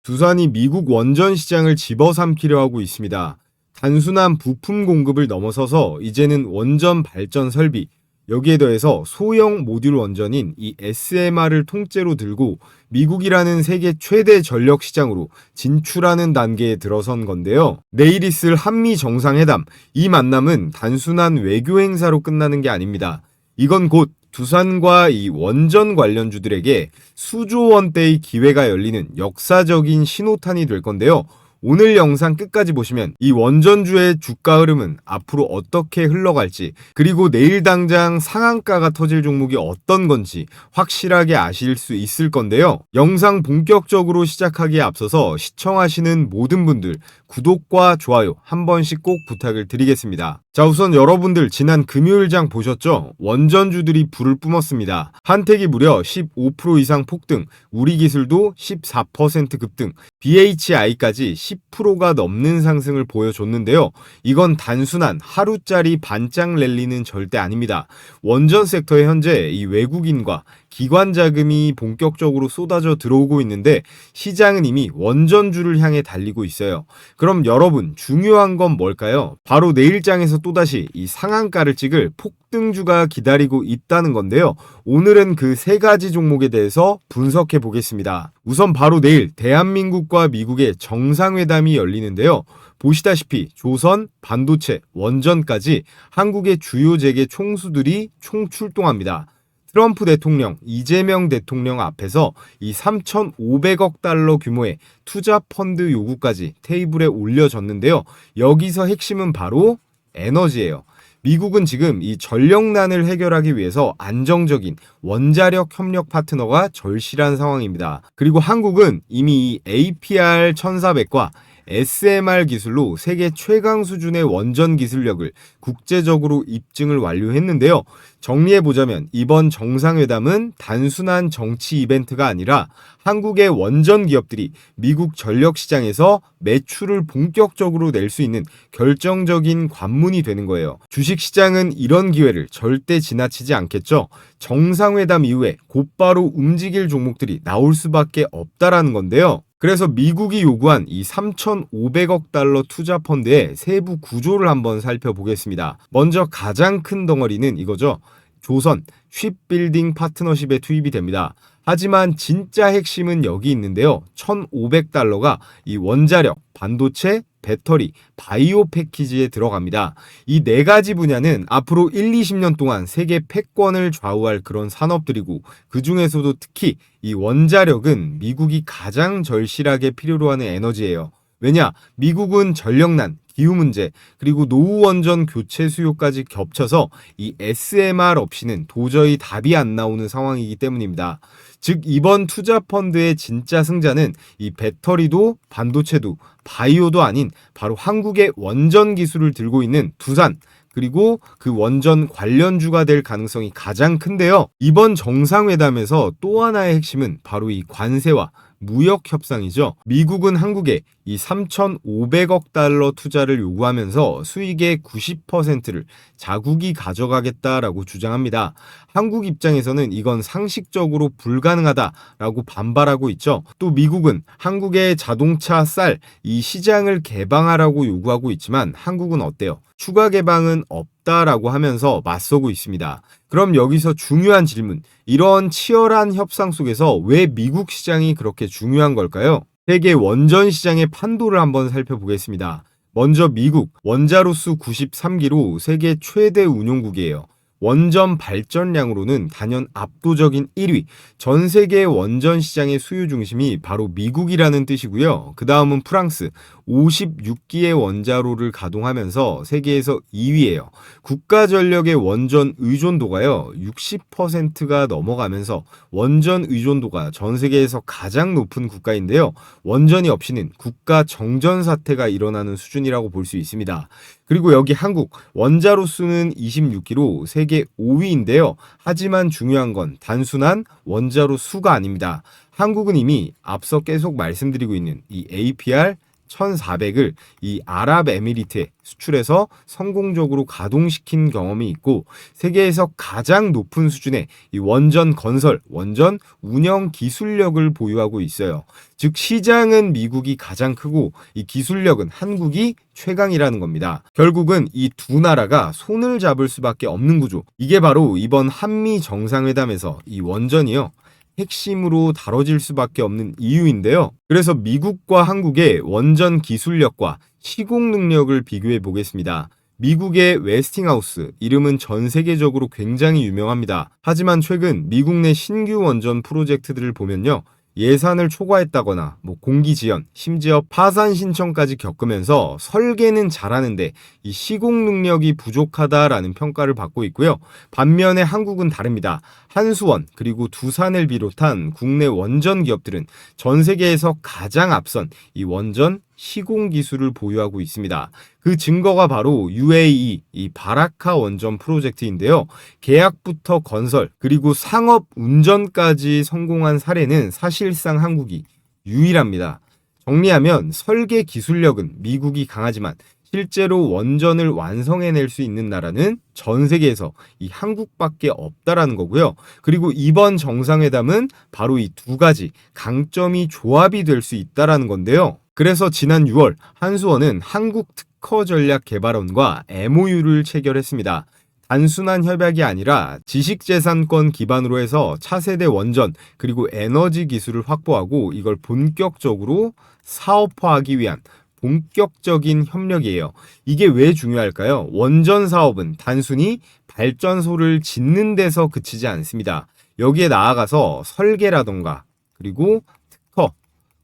두산이 미국 원전 시장을 집어삼키려 하고 있습니다. 단순한 부품 공급을 넘어서서 이제는 원전 발전 설비, 여기에 더해서 소형 모듈 원전인 이 SMR을 통째로 들고 미국이라는 세계 최대 전력 시장으로 진출하는 단계에 들어선 건데요. 내일 있을 한미 정상회담, 이 만남은 단순한 외교 행사로 끝나는 게 아닙니다. 이건 곧 두산과 이 원전 관련주들에게 수조 원대의 기회가 열리는 역사적인 신호탄이 될 건데요. 오늘 영상 끝까지 보시면 이 원전주의 주가 흐름은 앞으로 어떻게 흘러갈지, 그리고 내일 당장 상한가가 터질 종목이 어떤 건지 확실하게 아실 수 있을 건데요. 영상 본격적으로 시작하기에 앞서서 시청하시는 모든 분들 구독과 좋아요 한 번씩 꼭 부탁을 드리겠습니다. 자, 우선 여러분들 지난 금요일장 보셨죠? 원전주들이 불을 뿜었습니다. 한택이 무려 15% 이상 폭등, 우리기술도 14% 급등, BHI까지 10%가 넘는 상승을 보여줬는데요. 이건 단순한 하루짜리 반짝 랠리는 절대 아닙니다. 원전 섹터에 현재 이 외국인과 기관 자금이 본격적으로 쏟아져 들어오고 있는데 시장은 이미 원전주를 향해 달리고 있어요. 그럼 여러분, 중요한 건 뭘까요? 바로 내일장에서 또다시 이 상한가를 찍을 폭등주가 기다리고 있다는 건데요. 오늘은 그 세 가지 종목에 대해서 분석해 보겠습니다. 우선 바로 내일 대한민국과 미국의 정상회담이 열리는데요. 보시다시피 조선, 반도체, 원전까지 한국의 주요 재계 총수들이 총출동합니다. 트럼프 대통령, 이재명 대통령 앞에서 이 3,500억 달러 규모의 투자 펀드 요구까지 테이블에 올려졌는데요. 여기서 핵심은 바로 에너지예요. 미국은 지금 이 전력난을 해결하기 위해서 안정적인 원자력 협력 파트너가 절실한 상황입니다. 그리고 한국은 이미 이 APR 1400과 SMR 기술로 세계 최강 수준의 원전 기술력을 국제적으로 입증을 완료했는데요. 정리해보자면 이번 정상회담은 단순한 정치 이벤트가 아니라 한국의 원전 기업들이 미국 전력 시장에서 매출을 본격적으로 낼 수 있는 결정적인 관문이 되는 거예요. 주식시장은 이런 기회를 절대 지나치지 않겠죠. 정상회담 이후에 곧바로 움직일 종목들이 나올 수밖에 없다라는 건데요. 그래서 미국이 요구한 이 3,500억 달러 투자 펀드의 세부 구조를 한번 살펴보겠습니다. 먼저 가장 큰 덩어리는 이거죠. 조선 쉽빌딩 파트너십에 투입이 됩니다. 하지만 진짜 핵심은 여기 있는데요. 1,500달러가 이 원자력, 반도체, 배터리, 바이오 패키지에 들어갑니다. 이 네 가지 분야는 앞으로 1, 20년 동안 세계 패권을 좌우할 그런 산업들이고, 그 중에서도 특히 이 원자력은 미국이 가장 절실하게 필요로 하는 에너지예요. 왜냐? 미국은 전력난, 기후 문제, 그리고 노후 원전 교체 수요까지 겹쳐서 이 SMR 없이는 도저히 답이 안 나오는 상황이기 때문입니다. 즉 이번 투자 펀드의 진짜 승자는 이 배터리도 반도체도 바이오도 아닌 바로 한국의 원전 기술을 들고 있는 두산, 그리고 그 원전 관련주가 될 가능성이 가장 큰데요. 이번 정상회담에서 또 하나의 핵심은 바로 이 관세와 무역 협상이죠. 미국은 한국에 이 3,500억 달러 투자를 요구하면서 수익의 90%를 자국이 가져가겠다라고 주장합니다. 한국 입장에서는 이건 상식적으로 불가능하다라고 반발하고 있죠. 또 미국은 한국의 자동차, 쌀, 이 시장을 개방하라고 요구하고 있지만 한국은 어때요? 추가 개방은 없다라고 하면서 맞서고 있습니다. 그럼 여기서 중요한 질문, 이런 치열한 협상 속에서 왜 미국 시장이 그렇게 중요한 걸까요? 세계 원전 시장의 판도를 한번 살펴보겠습니다. 먼저 미국, 원자로수 93기로 세계 최대 운용국이에요. 원전 발전량으로는 단연 압도적인 1위, 전 세계 원전 시장의 수요 중심이 바로 미국이라는 뜻이고요. 그 다음은 프랑스, 56기의 원자로를 가동하면서 세계에서 2위예요. 국가 전력의 원전 의존도가요, 60%가 넘어가면서 원전 의존도가 전 세계에서 가장 높은 국가인데요. 원전이 없이는 국가 정전 사태가 일어나는 수준이라고 볼 수 있습니다. 그리고 여기 한국, 원자로수는 26기로 세계 5위인데요. 하지만 중요한 건 단순한 원자로 수가 아닙니다. 한국은 이미 앞서 계속 말씀드리고 있는 이 APR 1400을 이 아랍에미리트에 수출해서 성공적으로 가동시킨 경험이 있고 세계에서 가장 높은 수준의 이 원전 건설, 원전 운영 기술력을 보유하고 있어요. 즉 시장은 미국이 가장 크고 이 기술력은 한국이 최강이라는 겁니다. 결국은 이 두 나라가 손을 잡을 수밖에 없는 구조. 이게 바로 이번 한미 정상회담에서 이 원전이요. 핵심으로 다뤄질 수밖에 없는 이유인데요. 그래서 미국과 한국의 원전 기술력과 시공 능력을 비교해 보겠습니다. 미국의 웨스팅하우스, 이름은 전 세계적으로 굉장히 유명합니다. 하지만 최근 미국 내 신규 원전 프로젝트들을 보면요. 예산을 초과했다거나 공기 지연, 심지어 파산 신청까지 겪으면서 설계는 잘하는데 이 시공 능력이 부족하다라는 평가를 받고 있고요. 반면에 한국은 다릅니다. 한수원 그리고 두산을 비롯한 국내 원전 기업들은 전 세계에서 가장 앞선 이 원전 시공 기술을 보유하고 있습니다. 그 증거가 바로 UAE 이 바라카 원전 프로젝트인데요. 계약부터 건설 그리고 상업 운전까지 성공한 사례는 사실상 한국이 유일합니다. 정리하면 설계 기술력은 미국이 강하지만 실제로 원전을 완성해낼 수 있는 나라는 전 세계에서 이 한국밖에 없다라는 거고요. 그리고 이번 정상회담은 바로 이 두 가지 강점이 조합이 될 수 있다라는 건데요. 그래서 지난 6월 한수원은 한국특허전략개발원과 MOU를 체결했습니다. 단순한 협약이 아니라 지식재산권 기반으로 해서 차세대 원전 그리고 에너지 기술을 확보하고 이걸 본격적으로 사업화하기 위한 본격적인 협력이에요. 이게 왜 중요할까요? 원전 사업은 단순히 발전소를 짓는 데서 그치지 않습니다. 여기에 나아가서 설계라던가 그리고 특허,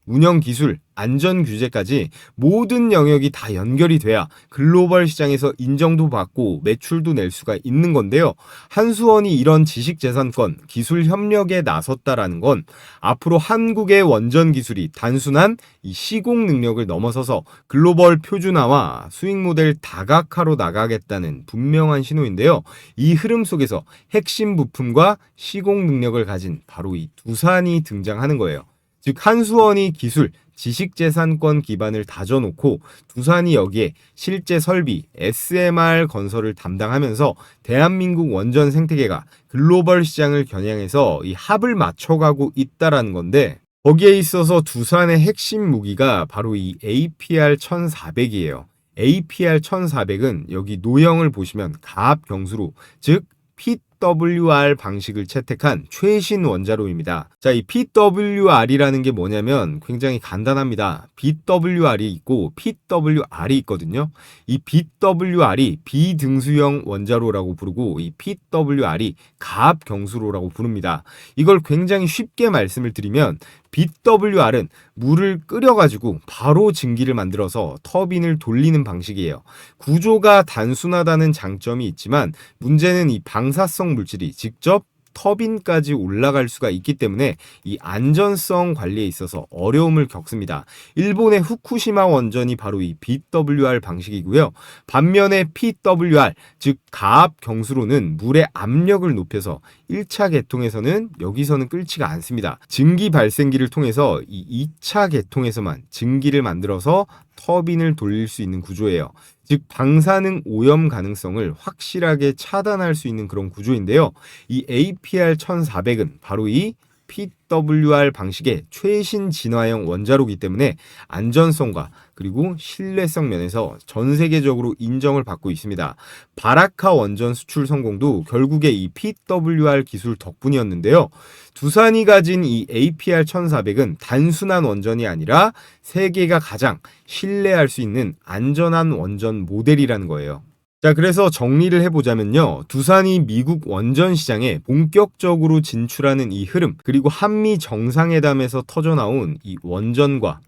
운영 기술, 안전 규제까지 모든 영역이 다 연결이 돼야 글로벌 시장에서 인정도 받고 매출도 낼 수가 있는 건데요. 한수원이 이런 지식재산권, 기술 협력에 나섰다라는 건 앞으로 한국의 원전 기술이 단순한 이 시공 능력을 넘어서서 글로벌 표준화와 수익 모델 다각화로 나가겠다는 분명한 신호인데요. 이 흐름 속에서 핵심 부품과 시공 능력을 가진 바로 이 두산이 등장하는 거예요. 즉 한수원이 기술, 지식재산권 기반을 다져놓고 두산이 여기에 실제 설비, SMR 건설을 담당하면서 대한민국 원전 생태계가 글로벌 시장을 겨냥해서 이 합을 맞춰가고 있다라는 건데 거기에 있어서 두산의 핵심 무기가 바로 이 APR-1400이에요. APR-1400은 여기 노형을 보시면 가압 경수로, 즉 PWR 방식을 채택한 최신 원자로입니다. 자, 이 PWR이라는 게 뭐냐면 굉장히 간단합니다. BWR이 있고 PWR이 있거든요. 이 BWR이 비등수형 원자로라고 부르고 이 PWR이 가압 경수로라고 부릅니다. 이걸 굉장히 쉽게 말씀을 드리면 BWR은 물을 끓여가지고 바로 증기를 만들어서 터빈을 돌리는 방식이에요. 구조가 단순하다는 장점이 있지만 문제는 이 방사성 물질이 직접 터빈까지 올라갈 수가 있기 때문에 이 안전성 관리에 있어서 어려움을 겪습니다. 일본의 후쿠시마 원전이 바로 이 BWR 방식이고요. 반면에 PWR, 즉 가압 경수로는 물의 압력을 높여서 1차 계통에서는 여기서는 끓지가 않습니다. 증기 발생기를 통해서 이 2차 계통에서만 증기를 만들어서 터빈을 돌릴 수 있는 구조예요. 즉 방사능 오염 가능성을 확실하게 차단할 수 있는 그런 구조인데요. 이 APR-1400은 바로 이 PWR 방식의 최신 진화형 원자로이기 때문에 안전성과 그리고 신뢰성 면에서 전 세계적으로 인정을 받고 있습니다. 바라카 원전 수출 성공도 결국에 이 PWR 기술 덕분이었는데요. 두산이 가진 이 APR-1400은 단순한 원전이 아니라 세계가 가장 신뢰할 수 있는 안전한 원전 모델이라는 거예요. 자, 그래서 정리를 해보자면요. 두산이 미국 원전 시장에 본격적으로 진출하는 이 흐름, 그리고 한미 정상회담에서 터져나온 이 원전과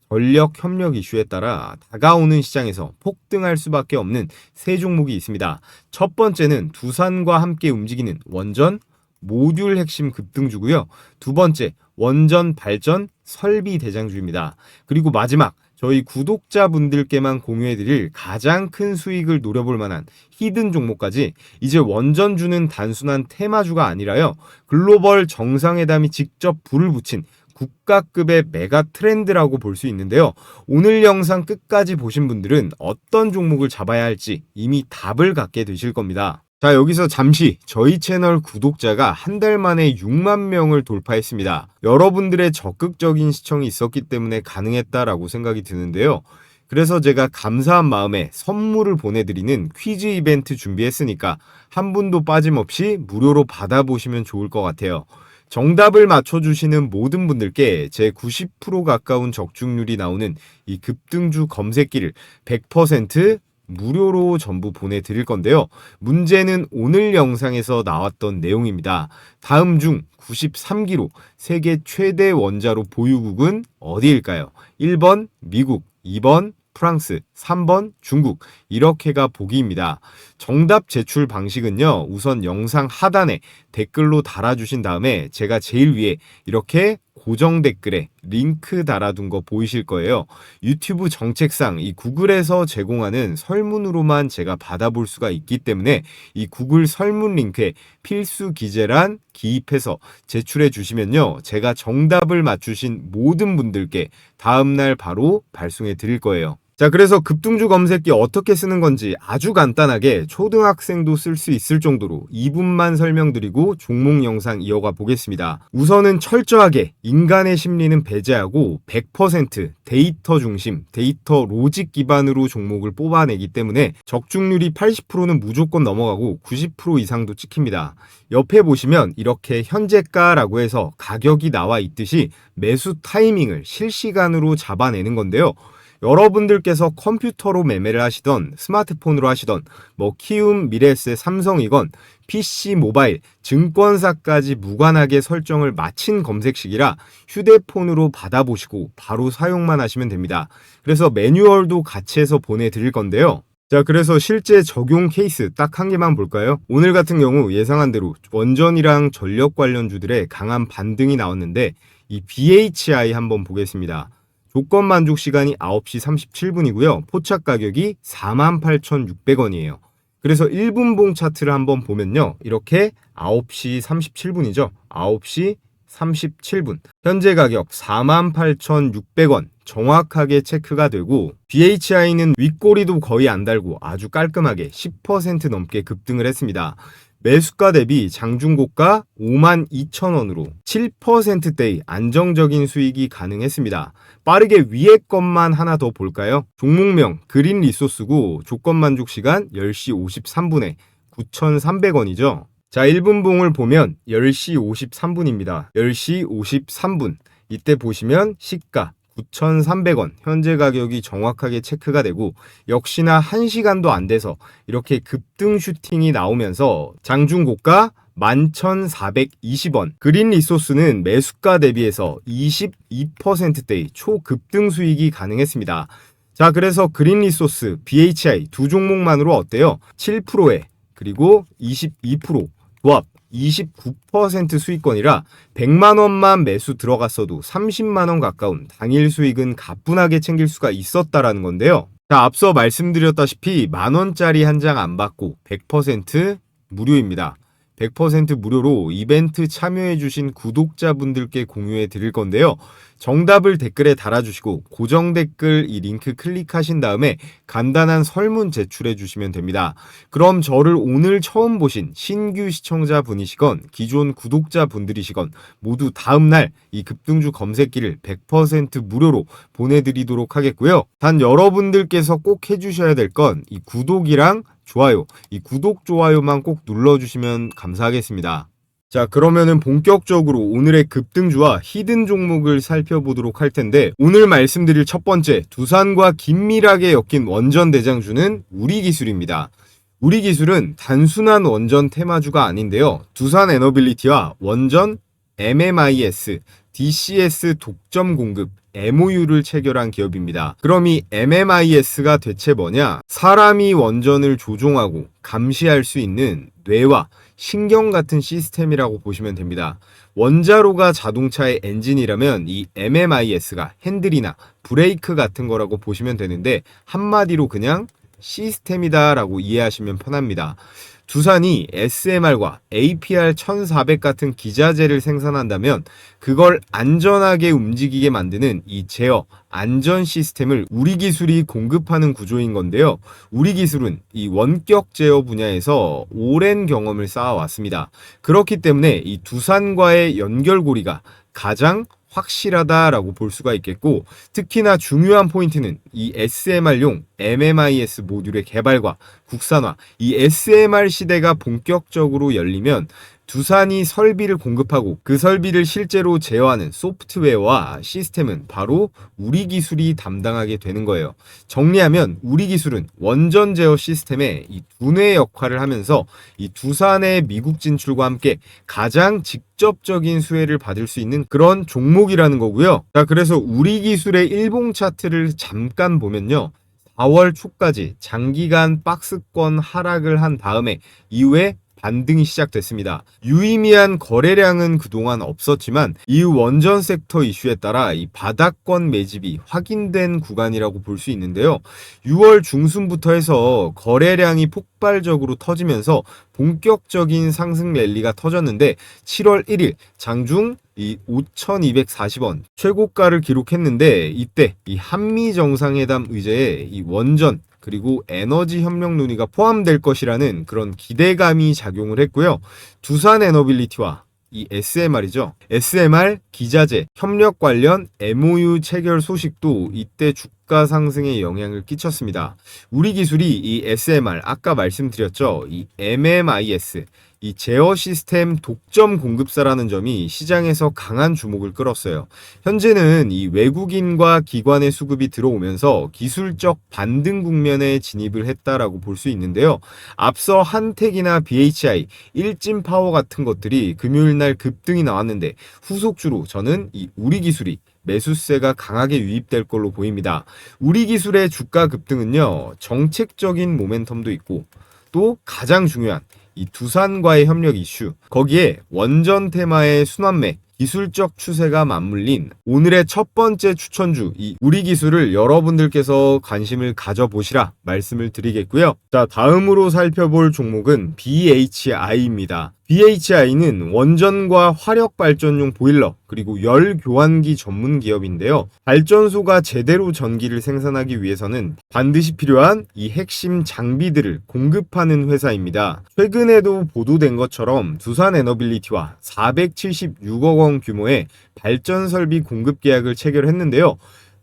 전력 협력 이슈에 따라 다가오는 시장에서 폭등할 수밖에 없는 세 종목이 있습니다. 첫 번째는 두산과 함께 움직이는 원전 모듈 핵심 급등주고요. 두 번째, 원전 발전 설비 대장주입니다. 그리고 마지막, 저희 구독자분들께만 공유해드릴 가장 큰 수익을 노려볼 만한 히든 종목까지 이제 원전주는 단순한 테마주가 아니라요. 글로벌 정상회담이 직접 불을 붙인 국가급의 메가 트렌드라고 볼 수 있는데요. 오늘 영상 끝까지 보신 분들은 어떤 종목을 잡아야 할지 이미 답을 갖게 되실 겁니다. 자, 여기서 잠시 저희 채널 구독자가 한 달 만에 6만 명을 돌파했습니다. 여러분들의 적극적인 시청이 있었기 때문에 가능했다라고 생각이 드는데요. 그래서 제가 감사한 마음에 선물을 보내드리는 퀴즈 이벤트 준비했으니까 한 분도 빠짐없이 무료로 받아보시면 좋을 것 같아요. 정답을 맞춰주시는 모든 분들께 제 90% 가까운 적중률이 나오는 이 급등주 검색기를 100% 무료로 전부 보내드릴 건데요. 문제는 오늘 영상에서 나왔던 내용입니다. 다음 중 93기로 세계 최대 원자로 보유국은 어디일까요? 1번 미국, 2번 프랑스, 3번 중국, 이렇게가 보기입니다. 정답 제출 방식은요, 우선 영상 하단에 댓글로 달아주신 다음에 제가 제일 위에 이렇게 고정 댓글에 링크 달아둔 거 보이실 거예요. 유튜브 정책상 이 구글에서 제공하는 설문으로만 제가 받아볼 수가 있기 때문에 이 구글 설문 링크에 필수 기재란 기입해서 제출해 주시면요, 제가 정답을 맞추신 모든 분들께 다음날 바로 발송해 드릴 거예요. 자, 그래서 급등주 검색기 어떻게 쓰는 건지 아주 간단하게 초등학생도 쓸 수 있을 정도로 2분만 설명드리고 종목 영상 이어가 보겠습니다. 우선은 철저하게 인간의 심리는 배제하고 100% 데이터 중심, 데이터 로직 기반으로 종목을 뽑아내기 때문에 적중률이 80%는 무조건 넘어가고 90% 이상도 찍힙니다. 옆에 보시면 이렇게 현재가라고 해서 가격이 나와 있듯이 매수 타이밍을 실시간으로 잡아내는 건데요. 여러분들께서 컴퓨터로 매매를 하시던 스마트폰으로 하시던 뭐 키움, 미래에셋, 삼성이건 PC, 모바일, 증권사까지 무관하게 설정을 마친 검색식이라 휴대폰으로 받아보시고 바로 사용만 하시면 됩니다. 그래서 매뉴얼도 같이 해서 보내드릴 건데요. 자, 그래서 실제 적용 케이스 딱 한 개만 볼까요? 오늘 같은 경우 예상한 대로 원전이랑 전력 관련주들의 강한 반등이 나왔는데 이 BHI 한번 보겠습니다. 조건 만족 시간이 9시 37분이고요. 포착 가격이 48,600원이에요. 그래서 1분봉 차트를 한번 보면요, 이렇게 9시 37분이죠. 9시 37분. 현재 가격 48,600원. 정확하게 체크가 되고 BHI는 윗꼬리도 거의 안 달고 아주 깔끔하게 10% 넘게 급등을 했습니다. 매수가 대비 장중고가 52,000원으로 7%대의 안정적인 수익이 가능했습니다. 빠르게 위에 것만 하나 더 볼까요? 종목명 그린 리소스고 조건 만족 시간 10시 53분에 9,300원이죠. 자, 1분봉을 보면 10시 53분입니다. 10시 53분. 이때 보시면 시가 9,300원, 현재 가격이 정확하게 체크가 되고 역시나 1시간도 안 돼서 이렇게 급등 슈팅이 나오면서 장중 고가 11,420원. 그린 리소스는 매수가 대비해서 22%대의 초급등 수익이 가능했습니다. 자, 그래서 그린 리소스, BHI 두 종목만으로 어때요? 7%에 그리고 22% 조합 29% 수익권이라 100만원만 매수 들어갔어도 30만원 가까운 당일 수익은 가뿐하게 챙길 수가 있었다라는 건데요. 자, 앞서 말씀드렸다시피 만원짜리 한 장 안 받고 100% 무료입니다. 100% 무료로 이벤트 참여해주신 구독자분들께 공유해 드릴 건데요. 정답을 댓글에 달아주시고 고정 댓글 이 링크 클릭하신 다음에 간단한 설문 제출해 주시면 됩니다. 그럼 저를 오늘 처음 보신 신규 시청자분이시건 기존 구독자분들이시건 모두 다음날 이 급등주 검색기를 100% 무료로 보내드리도록 하겠고요. 단 여러분들께서 꼭 해주셔야 될 건 이 구독이랑 좋아요, 이 구독, 좋아요만 꼭 눌러주시면 감사하겠습니다. 자, 그러면은 본격적으로 오늘의 급등주와 히든 종목을 살펴보도록 할 텐데 오늘 말씀드릴 첫 번째 두산과 긴밀하게 엮인 원전 대장주는 우리기술입니다. 우리기술은 단순한 원전 테마주가 아닌데요. 두산 에너빌리티와 원전 MMIS, DCS 독점 공급 MOU를 체결한 기업입니다. 그럼 이 MMIS가 대체 뭐냐? 사람이 원전을 조종하고 감시할 수 있는 뇌와 신경 같은 시스템이라고 보시면 됩니다. 원자로가 자동차의 엔진이라면 이 MMIS가 핸들이나 브레이크 같은 거라고 보시면 되는데 한마디로 그냥 시스템이다라고 이해하시면 편합니다. 두산이 SMR과 APR-1400 같은 기자재를 생산한다면 그걸 안전하게 움직이게 만드는 이 제어, 안전 시스템을 우리 기술이 공급하는 구조인 건데요. 우리 기술은 이 원격 제어 분야에서 오랜 경험을 쌓아왔습니다. 그렇기 때문에 이 두산과의 연결고리가 가장 확실하다라고 볼 수가 있겠고, 특히나 중요한 포인트는 이 SMR용 MMIS 모듈의 개발과 국산화, 이 SMR 시대가 본격적으로 열리면 두산이 설비를 공급하고 그 설비를 실제로 제어하는 소프트웨어와 시스템은 바로 우리 기술이 담당하게 되는 거예요. 정리하면 우리 기술은 원전 제어 시스템의 이 두뇌 역할을 하면서 이 두산의 미국 진출과 함께 가장 직접적인 수혜를 받을 수 있는 그런 종목이라는 거고요. 자, 그래서 우리 기술의 일봉 차트를 잠깐 보면요. 4월 초까지 장기간 박스권 하락을 한 다음에 이후에 반등이 시작됐습니다. 유의미한 거래량은 그동안 없었지만 이후 원전 섹터 이슈에 따라 이 바닥권 매집이 확인된 구간이라고 볼 수 있는데요. 6월 중순부터 해서 거래량이 폭발적으로 터지면서 본격적인 상승 랠리가 터졌는데 7월 1일 장중 이 5,240원 최고가를 기록했는데 이때 이 한미 정상회담 의제에 이 원전 그리고 에너지 협력 논의가 포함될 것이라는 그런 기대감이 작용을 했고요. 두산 에너빌리티와 이 SMR이죠. SMR 기자재 협력 관련 MOU 체결 소식도 이때 주가 상승에 영향을 끼쳤습니다. 우리 기술이 이 SMR 아까 말씀드렸죠. 이 MMIS 이 제어 시스템 독점 공급사라는 점이 시장에서 강한 주목을 끌었어요. 현재는 이 외국인과 기관의 수급이 들어오면서 기술적 반등 국면에 진입을 했다라고 볼 수 있는데요. 앞서 한택이나 BHI, 일진파워 같은 것들이 금요일 날 급등이 나왔는데 후속주로 저는 이 우리 기술이 매수세가 강하게 유입될 걸로 보입니다. 우리 기술의 주가 급등은요, 정책적인 모멘텀도 있고 또 가장 중요한 이 두산과의 협력 이슈, 거기에 원전 테마의 순환매, 기술적 추세가 맞물린 오늘의 첫 번째 추천주, 이 우리 기술을 여러분들께서 관심을 가져보시라 말씀을 드리겠고요. 자, 다음으로 살펴볼 종목은 BHI입니다. BHI는 원전과 화력 발전용 보일러 그리고 열 교환기 전문 기업인데요. 발전소가 제대로 전기를 생산하기 위해서는 반드시 필요한 이 핵심 장비들을 공급하는 회사입니다. 최근에도 보도된 것처럼 두산 에너빌리티와 476억 원 규모의 발전 설비 공급 계약을 체결했는데요.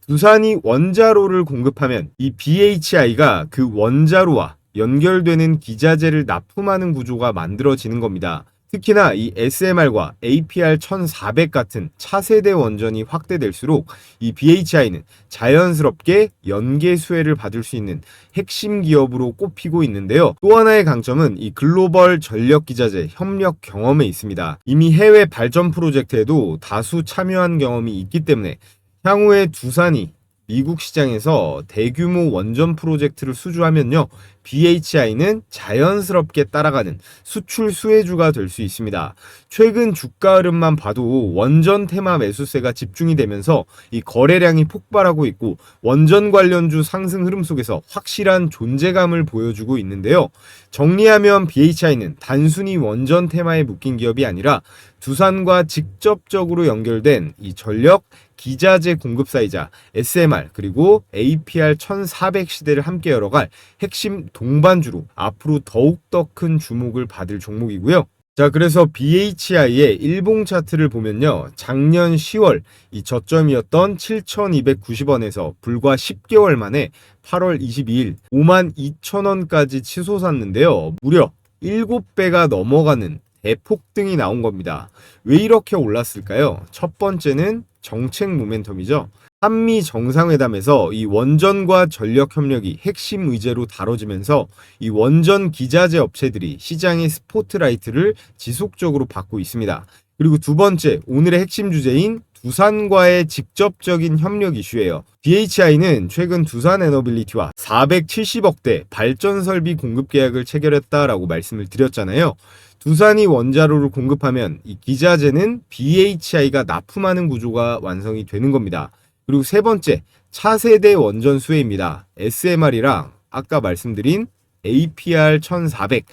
두산이 원자로를 공급하면 이 BHI가 그 원자로와 연결되는 기자재를 납품하는 구조가 만들어지는 겁니다. 특히나 이 SMR과 APR-1400 같은 차세대 원전이 확대될수록 이 BHI는 자연스럽게 연계 수혜를 받을 수 있는 핵심 기업으로 꼽히고 있는데요. 또 하나의 강점은 이 글로벌 전력 기자재 협력 경험에 있습니다. 이미 해외 발전 프로젝트에도 다수 참여한 경험이 있기 때문에 향후에 두산이 미국 시장에서 대규모 원전 프로젝트를 수주하면요, BHI는 자연스럽게 따라가는 수출 수혜주가 될 수 있습니다. 최근 주가 흐름만 봐도 원전 테마 매수세가 집중이 되면서 이 거래량이 폭발하고 있고 원전 관련주 상승 흐름 속에서 확실한 존재감을 보여주고 있는데요. 정리하면 BHI는 단순히 원전 테마에 묶인 기업이 아니라 두산과 직접적으로 연결된 이 전력 기자재 공급사이자 SMR 그리고 APR-1400 시대를 함께 열어갈 핵심 동반주로 앞으로 더욱더 큰 주목을 받을 종목이고요. 자, 그래서 BHI의 일봉 차트를 보면요, 작년 10월 이 저점이었던 7,290원에서 불과 10개월 만에 8월 22일 52,000원까지 치솟았는데요. 무려 7배가 넘어가는 대폭등이 나온 겁니다. 왜 이렇게 올랐을까요? 첫 번째는 정책 모멘텀이죠. 한미 정상회담에서 이 원전과 전력 협력이 핵심 의제로 다뤄지면서 이 원전 기자재 업체들이 시장의 스포트라이트를 지속적으로 받고 있습니다. 그리고 두 번째, 오늘의 핵심 주제인 두산과의 직접적인 협력 이슈예요. BHI는 최근 두산 에너빌리티와 470억대 발전 설비 공급 계약을 체결했다라고 말씀을 드렸잖아요. 두산이 원자로를 공급하면 이 기자재는 BHI가 납품하는 구조가 완성이 되는 겁니다. 그리고 세 번째, 차세대 원전 수혜입니다. SMR이랑 아까 말씀드린 APR 1400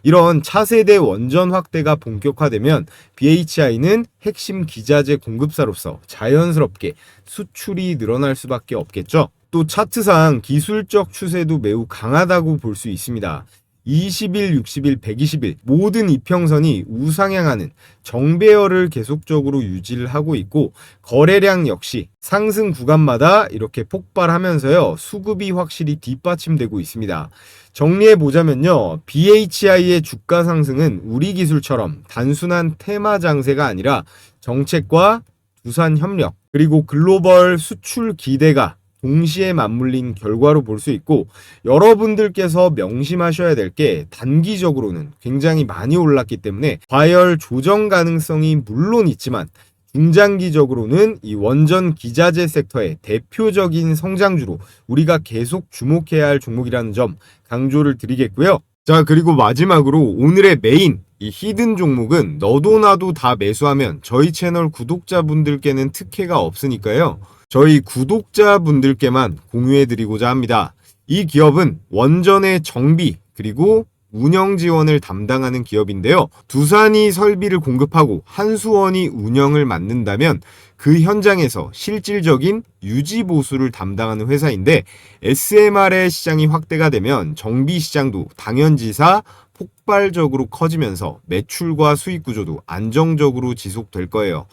이런 차세대 원전 확대가 본격화되면 BHI는 핵심 기자재 공급사로서 자연스럽게 수출이 늘어날 수밖에 없겠죠. 또 차트상 기술적 추세도 매우 강하다고 볼 수 있습니다. 20일, 60일, 120일 모든 이평선이 우상향하는 정배열을 계속적으로 유지를 하고 있고 거래량 역시 상승 구간마다 이렇게 폭발하면서요 수급이 확실히 뒷받침되고 있습니다. 정리해 보자면요, BHI의 주가 상승은 우리 기술처럼 단순한 테마 장세가 아니라 정책과 두산 협력 그리고 글로벌 수출 기대가 동시에 맞물린 결과로 볼 수 있고, 여러분들께서 명심하셔야 될 게 단기적으로는 굉장히 많이 올랐기 때문에 과열 조정 가능성이 물론 있지만 중장기적으로는 이 원전 기자재 섹터의 대표적인 성장주로 우리가 계속 주목해야 할 종목이라는 점 강조를 드리겠고요. 자, 그리고 마지막으로 오늘의 메인 이 히든 종목은 너도 나도 다 매수하면 저희 채널 구독자분들께는 특혜가 없으니까요, 저희 구독자분들께만 공유해드리고자 합니다. 이 기업은 원전의 정비 그리고 운영 지원을 담당하는 기업인데요. 두산이 설비를 공급하고 한수원이 운영을 맡는다면 그 현장에서 실질적인 유지 보수를 담당하는 회사인데, SMR의 시장이 확대가 되면 정비 시장도 당연지사 폭발적으로 커지면서 매출과 수익 구조도 안정적으로 지속될 거예요.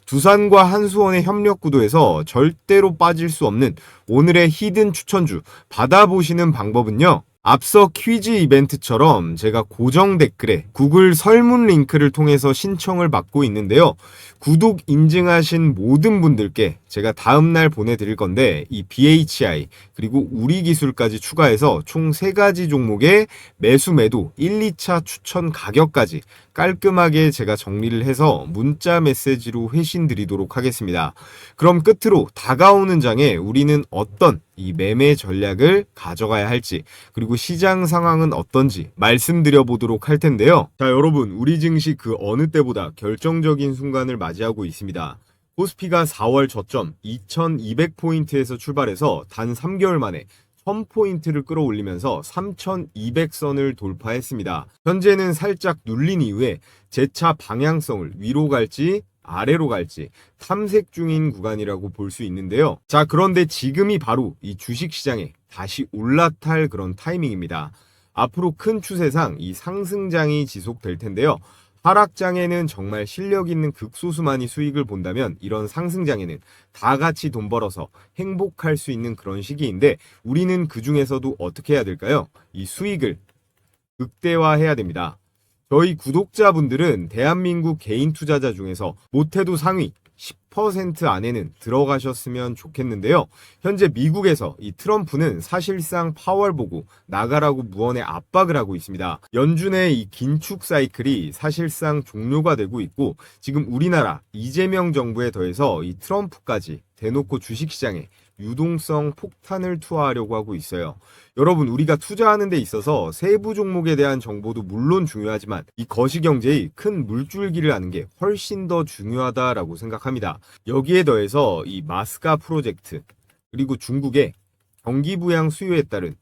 두산과 한수원의 협력 구도에서 절대로 빠질 수 없는 오늘의 히든 추천주 받아보시는 방법은요, 앞서 퀴즈 이벤트처럼 제가 고정 댓글에 구글 설문 링크를 통해서 신청을 받고 있는데요. 구독 인증하신 모든 분들께 제가 다음날 보내드릴 건데, 이 BHI 그리고 우리기술까지 추가해서 총 3가지 종목의 매수 매도 1, 2차 추천 가격까지 깔끔하게 제가 정리를 해서 문자 메시지로 회신 드리도록 하겠습니다. 그럼 끝으로 다가오는 장에 우리는 어떤 이 매매 전략을 가져가야 할지, 그리고 시장 상황은 어떤지 말씀드려 보도록 할 텐데요. 자, 여러분, 우리 증시 그 어느 때보다 결정적인 순간을 맞이하고 있습니다. 코스피가 4월 저점 2200포인트에서 출발해서 단 3개월 만에 1000포인트를 끌어올리면서 3200선을 돌파했습니다. 현재는 살짝 눌린 이후에 재차 방향성을 위로 갈지 아래로 갈지 탐색 중인 구간이라고 볼 수 있는데요. 자, 그런데 지금이 바로 이 주식시장에 다시 올라탈 그런 타이밍입니다. 앞으로 큰 추세상 이 상승장이 지속될 텐데요. 하락장에는 정말 실력 있는 극소수만이 수익을 본다면, 이런 상승장에는 다 같이 돈 벌어서 행복할 수 있는 그런 시기인데, 우리는 그 중에서도 어떻게 해야 될까요? 이 수익을 극대화해야 됩니다. 저희 구독자분들은 대한민국 개인 투자자 중에서 못해도 상위 10% 안에는 들어가셨으면 좋겠는데요. 현재 미국에서 이 트럼프는 사실상 파월 보고 나가라고 무언의 압박을 하고 있습니다. 연준의 이 긴축 사이클이 사실상 종료가 되고 있고, 지금 우리나라 이재명 정부에 더해서 이 트럼프까지 대놓고 주식시장에 유동성 폭탄을 투하하려고 하고 있어요. 여러분, 우리가 투자하는 데 있어서 세부 종목에 대한 정보도 물론 중요하지만 이 거시경제의 큰 물줄기를 아는 게 훨씬 더 중요하다라고 생각합니다. 여기에 더해서 이 마스카 프로젝트 그리고 중국의 경기 부양 수요에 따른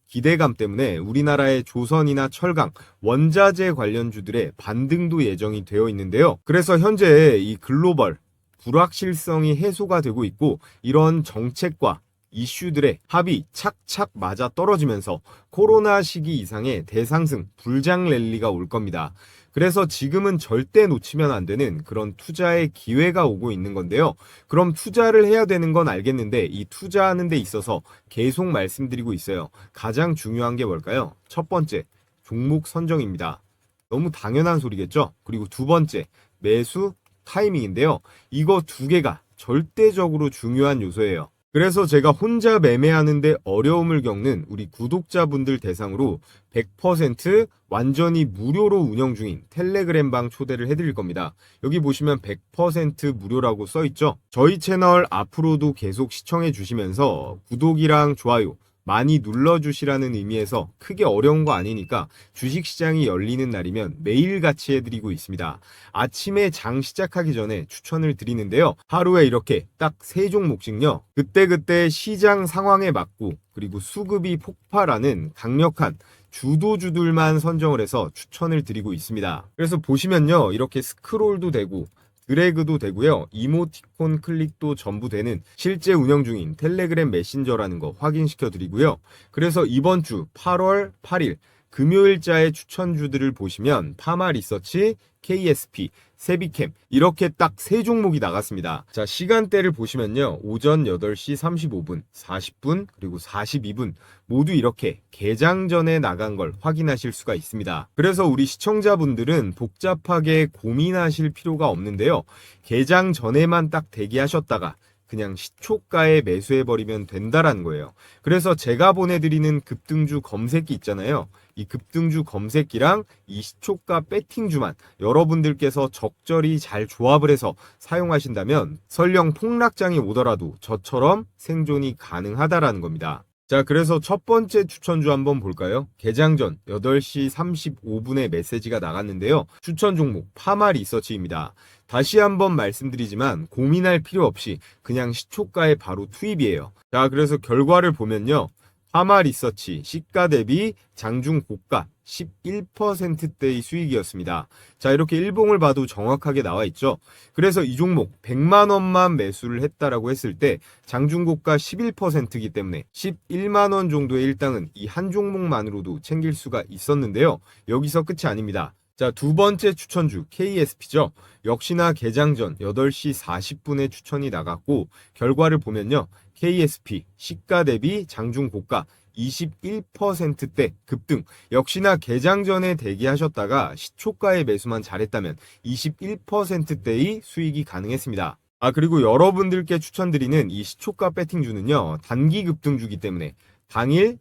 기대감 때문에 우리나라의 조선이나 철강, 원자재 관련주들의 반등도 예정이 되어 있는데요. 그래서 현재 이 글로벌 불확실성이 해소가 되고 있고, 이런 정책과 이슈들의 합이 착착 맞아 떨어지면서 코로나 시기 이상의 대상승 불장 랠리가 올 겁니다. 그래서 지금은 절대 놓치면 안 되는 그런 투자의 기회가 오고 있는 건데요. 그럼 투자를 해야 되는 건 알겠는데, 이 투자하는 데 있어서 계속 말씀드리고 있어요. 가장 중요한 게 뭘까요? 첫 번째, 종목 선정입니다. 너무 당연한 소리겠죠? 그리고 두 번째, 매수 타이밍인데요. 이거 두 개가 절대적으로 중요한 요소예요. 그래서 제가 혼자 매매하는데 어려움을 겪는 우리 구독자분들 대상으로 100% 완전히 무료로 운영 중인 텔레그램방 초대를 해드릴 겁니다. 여기 보시면 100% 무료라고 써있죠. 저희 채널 앞으로도 계속 시청해 주시면서 구독이랑 좋아요 많이 눌러주시라는 의미에서 크게 어려운 거 아니니까 주식시장이 열리는 날이면 매일같이 해드리고 있습니다. 아침에 장 시작하기 전에 추천을 드리는데요. 하루에 이렇게 딱 3종목씩요. 그때그때 시장 상황에 맞고 그리고 수급이 폭발하는 강력한 주도주들만 선정을 해서 추천을 드리고 있습니다. 그래서 보시면요. 이렇게 스크롤도 되고 드래그도 되고요. 이모티콘 클릭도 전부 되는 실제 운영 중인 텔레그램 메신저라는 거 확인시켜 드리고요. 그래서 이번 주 8월 8일 금요일자의 추천주들을 보시면 파마리서치, KSP, 세비캠 이렇게 딱 3종목이 나갔습니다. 자, 시간대를 보시면요. 오전 8시 35분, 40분, 그리고 42분 모두 이렇게 개장 전에 나간 걸 확인하실 수가 있습니다. 그래서 우리 시청자분들은 복잡하게 고민하실 필요가 없는데요. 개장 전에만 딱 대기하셨다가 그냥 시초가에 매수해버리면 된다라는 거예요. 그래서 제가 보내드리는 급등주 검색기 있잖아요. 이 급등주 검색기랑 이 시초가 배팅주만 여러분들께서 적절히 잘 조합을 해서 사용하신다면 설령 폭락장이 오더라도 저처럼 생존이 가능하다라는 겁니다. 자, 그래서 첫 번째 추천주 한번 볼까요? 개장 전 8시 35분에 메시지가 나갔는데요. 추천 종목 파마리서치입니다. 다시 한번 말씀드리지만 고민할 필요 없이 그냥 시초가에 바로 투입이에요. 자, 그래서 결과를 보면요. 파마리서치 시가 대비 장중 고가 11%대의 수익이었습니다. 자, 이렇게 일봉을 봐도 정확하게 나와 있죠. 그래서 이 종목 100만 원만 매수를 했다라고 했을 때 장중 고가 11%이기 때문에 11만 원 정도의 일당은 이 한 종목만으로도 챙길 수가 있었는데요. 여기서 끝이 아닙니다. 자, 두 번째 추천주 KSP죠. 역시나 개장 전 8시 40분에 추천이 나갔고 결과를 보면요. KSP 시가 대비 장중 고가 21%대 급등. 역시나 개장 전에 대기하셨다가 시초가에 매수만 잘했다면 21%대의 수익이 가능했습니다. 아, 그리고 여러분들께 추천드리는 이 시초가 배팅주는요. 단기 급등주기 때문에 당일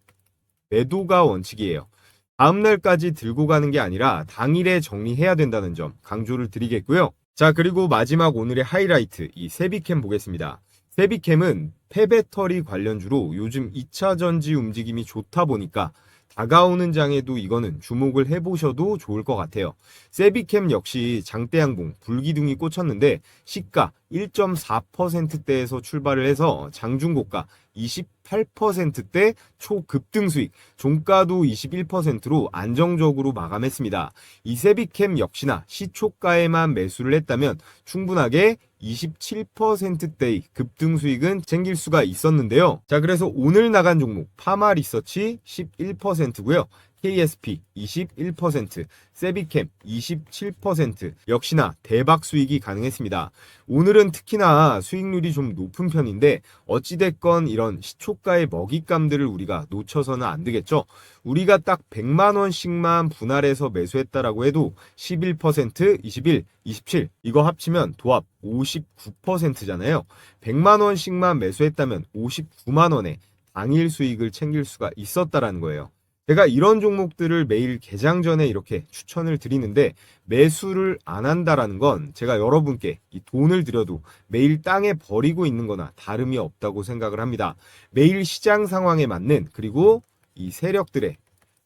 매도가 원칙이에요. 다음날까지 들고 가는 게 아니라 당일에 정리해야 된다는 점 강조를 드리겠고요. 자, 그리고 마지막 오늘의 하이라이트 이 세비캠 보겠습니다. 세비캠은 폐배터리 관련주로 요즘 2차 전지 움직임이 좋다 보니까 다가오는 장에도 이거는 주목을 해보셔도 좋을 것 같아요. 세비캠 역시 장대양봉 불기둥이 꽂혔는데 시가 1.4%대에서 출발을 해서 장중고가 28%대 초급등 수익, 종가도 21%로 안정적으로 마감했습니다. 이 세비캠 역시나 시초가에만 매수를 했다면 충분하게 27%대의 급등 수익은 챙길 수가 있었는데요. 자, 그래서 오늘 나간 종목 파마리서치 11%고요. KSP 21%, 세비캠 27% 역시나 대박 수익이 가능했습니다. 오늘은 특히나 수익률이 좀 높은 편인데 어찌됐건 이런 시초가의 먹잇감들을 우리가 놓쳐서는 안 되겠죠. 우리가 딱 100만 원씩만 분할해서 매수했다라고 해도 11%, 21, 27 이거 합치면 도합 59%잖아요. 100만 원씩만 매수했다면 59만 원에 당일 수익을 챙길 수가 있었다라는 거예요. 제가 이런 종목들을 매일 개장 전에 이렇게 추천을 드리는데 매수를 안 한다라는 건 제가 여러분께 이 돈을 들여도 매일 땅에 버리고 있는 거나 다름이 없다고 생각을 합니다. 매일 시장 상황에 맞는 그리고 이 세력들의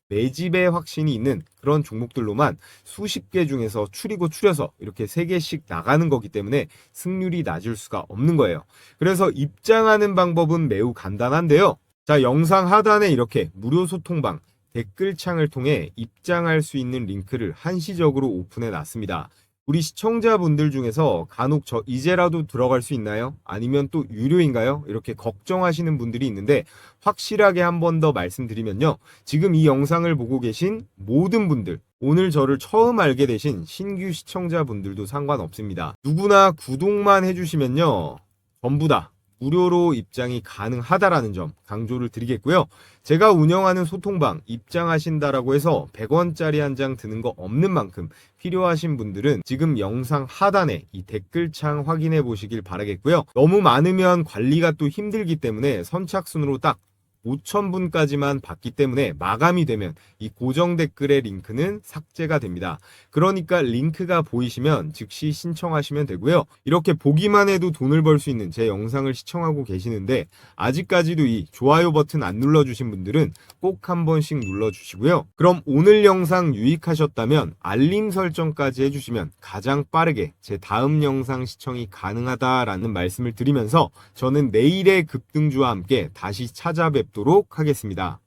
매집의 확신이 있는 그런 종목들로만 수십 개 중에서 추려서 이렇게 3개씩 나가는 거기 때문에 승률이 낮을 수가 없는 거예요. 그래서 입장하는 방법은 매우 간단한데요. 자, 영상 하단에 이렇게 무료 소통방 댓글창을 통해 입장할 수 있는 링크를 한시적으로 오픈해 놨습니다. 우리 시청자분들 중에서 간혹 저 이제라도 들어갈 수 있나요? 아니면 또 유료인가요? 이렇게 걱정하시는 분들이 있는데 확실하게 한 번 더 말씀드리면요. 지금 이 영상을 보고 계신 모든 분들, 오늘 저를 처음 알게 되신 신규 시청자분들도 상관없습니다. 누구나 구독만 해주시면요. 전부 다 무료로 입장이 가능하다라는 점 강조를 드리겠고요. 제가 운영하는 소통방 입장하신다라고 해서 100원짜리 한 장 드는 거 없는 만큼 필요하신 분들은 지금 영상 하단에 이 댓글창 확인해 보시길 바라겠고요. 너무 많으면 관리가 또 힘들기 때문에 선착순으로 딱 5,000분까지만 받기 때문에 마감이 되면 이 고정 댓글의 링크는 삭제가 됩니다. 그러니까 링크가 보이시면 즉시 신청하시면 되고요. 이렇게 보기만 해도 돈을 벌 수 있는 제 영상을 시청하고 계시는데 아직까지도 이 좋아요 버튼 안 눌러주신 분들은 꼭 한 번씩 눌러주시고요. 그럼 오늘 영상 유익하셨다면 알림 설정까지 해주시면 가장 빠르게 제 다음 영상 시청이 가능하다라는 말씀을 드리면서 저는 내일의 급등주와 함께 다시 찾아뵙도록 하겠습니다.